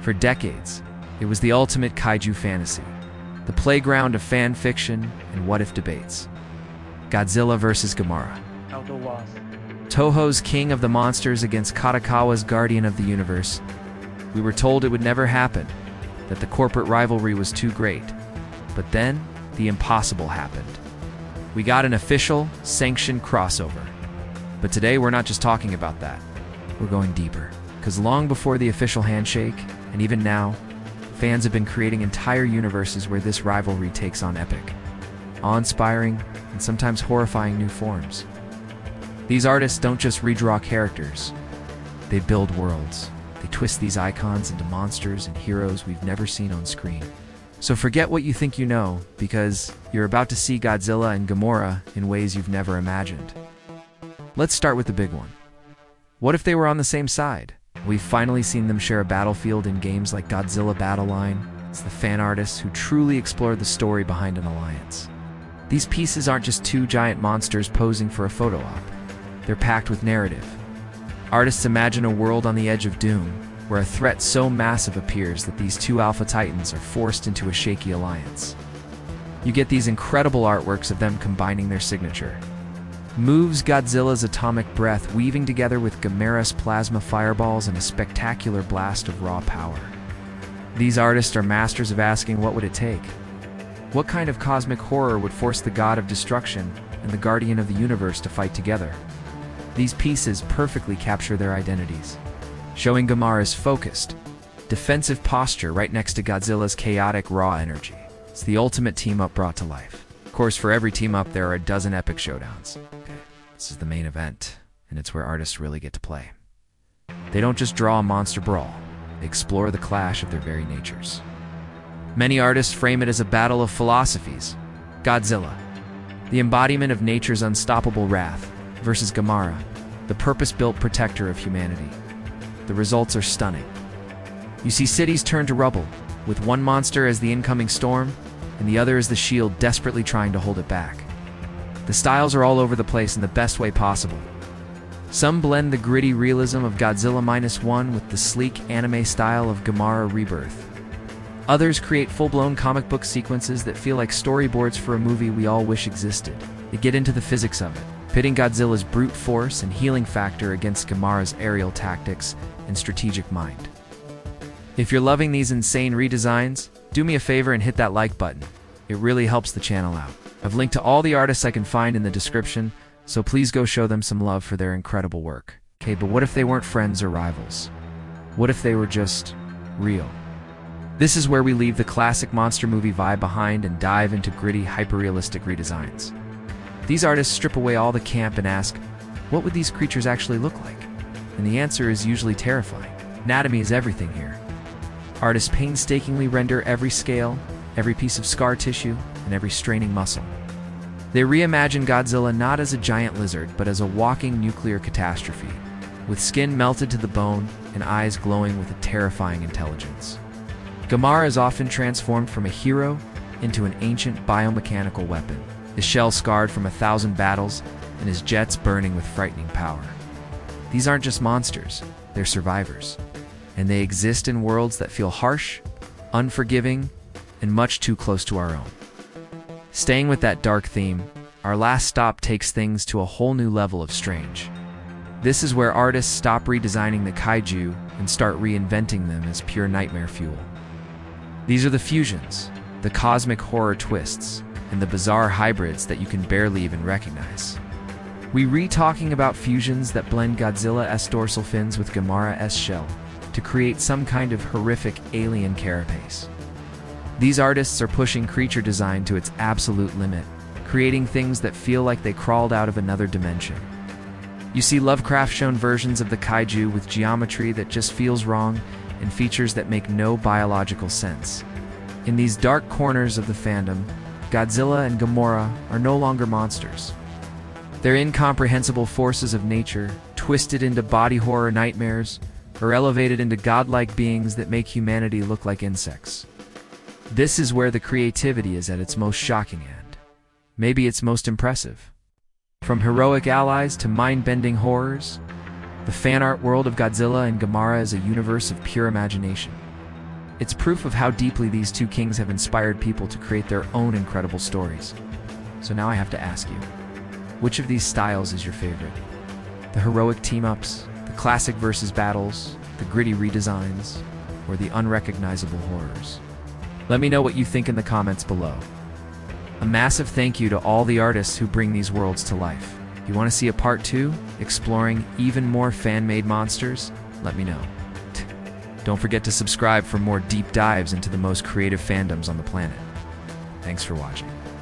For decades, it was the ultimate kaiju fantasy, the playground of fan fiction and what-if debates. Godzilla vs. Gamera. Toho's king of the monsters against Katakawa's guardian of the universe. We were told it would never happen, that the corporate rivalry was too great. But then, the impossible happened. We got an official, sanctioned crossover. But today we're not just talking about that. We're going deeper. Because long before the official handshake, and even now, fans have been creating entire universes where this rivalry takes on epic, awe-inspiring, and sometimes horrifying new forms. These artists don't just redraw characters. They build worlds. They twist these icons into monsters and heroes we've never seen on screen. So forget what you think you know, because you're about to see Godzilla and Gamera in ways you've never imagined. Let's start with the big one. What if they were on the same side? We've finally seen them share a battlefield in games like Godzilla Battle Line. It's the fan artists who truly explore the story behind an alliance. These pieces aren't just two giant monsters posing for a photo op. They're packed with narrative. Artists imagine a world on the edge of doom, where a threat so massive appears that these two alpha titans are forced into a shaky alliance. You get these incredible artworks of them combining their signature moves, Godzilla's atomic breath weaving together with Gamera's plasma fireballs and a spectacular blast of raw power. These artists are masters of asking, what would it take? What kind of cosmic horror would force the god of destruction and the guardian of the universe to fight together? These pieces perfectly capture their identities, showing Gamera's focused, defensive posture right next to Godzilla's chaotic, raw energy. It's the ultimate team-up brought to life. Of course, for every team-up, there are a dozen epic showdowns. This is the main event, and it's where artists really get to play. They don't just draw a monster brawl, they explore the clash of their very natures. Many artists frame it as a battle of philosophies. Godzilla, the embodiment of nature's unstoppable wrath, versus Gamera, the purpose-built protector of humanity. The results are stunning. You see cities turn to rubble, with one monster as the incoming storm, and the other as the shield desperately trying to hold it back. The styles are all over the place in the best way possible. Some blend the gritty realism of Godzilla -1 with the sleek anime style of Gamera Rebirth. Others create full-blown comic book sequences that feel like storyboards for a movie we all wish existed. They get into the physics of it, pitting Godzilla's brute force and healing factor against Gamera's aerial tactics and strategic mind. If you're loving these insane redesigns, do me a favor and hit that like button. It really helps the channel out. I've linked to all the artists I can find in the description, so please go show them some love for their incredible work. Okay, but what if they weren't friends or rivals? What if they were just real? This is where we leave the classic monster movie vibe behind and dive into gritty, hyper-realistic redesigns. These artists strip away all the camp and ask, what would these creatures actually look like? And the answer is usually terrifying. Anatomy is everything here. Artists painstakingly render every scale, every piece of scar tissue, and every straining muscle. They reimagine Godzilla not as a giant lizard, but as a walking nuclear catastrophe, with skin melted to the bone and eyes glowing with a terrifying intelligence. Gamera is often transformed from a hero into an ancient biomechanical weapon, his shell scarred from 1,000 battles and his jets burning with frightening power. These aren't just monsters, they're survivors, and they exist in worlds that feel harsh, unforgiving, and much too close to our own. Staying with that dark theme, our last stop takes things to a whole new level of strange. This is where artists stop redesigning the kaiju and start reinventing them as pure nightmare fuel. These are the fusions, the cosmic horror twists, and the bizarre hybrids that you can barely even recognize. We talking about fusions that blend Godzilla's dorsal fins with Gamera's shell to create some kind of horrific alien carapace. These artists are pushing creature design to its absolute limit, creating things that feel like they crawled out of another dimension. You see Lovecraft-shown versions of the kaiju with geometry that just feels wrong and features that make no biological sense. In these dark corners of the fandom, Godzilla and Gamera are no longer monsters. They're incomprehensible forces of nature, twisted into body horror nightmares, or elevated into godlike beings that make humanity look like insects. This is where the creativity is at its most shocking end. Maybe its most impressive. From heroic allies to mind-bending horrors, the fan art world of Godzilla and Gamera is a universe of pure imagination. It's proof of how deeply these two kings have inspired people to create their own incredible stories. So now I have to ask you, which of these styles is your favorite? The heroic team-ups, the classic versus battles, the gritty redesigns, or the unrecognizable horrors? Let me know what you think in the comments below. A massive thank you to all the artists who bring these worlds to life. You want to see a part 2, exploring even more fan-made monsters? Let me know. Don't forget to subscribe for more deep dives into the most creative fandoms on the planet. Thanks for watching.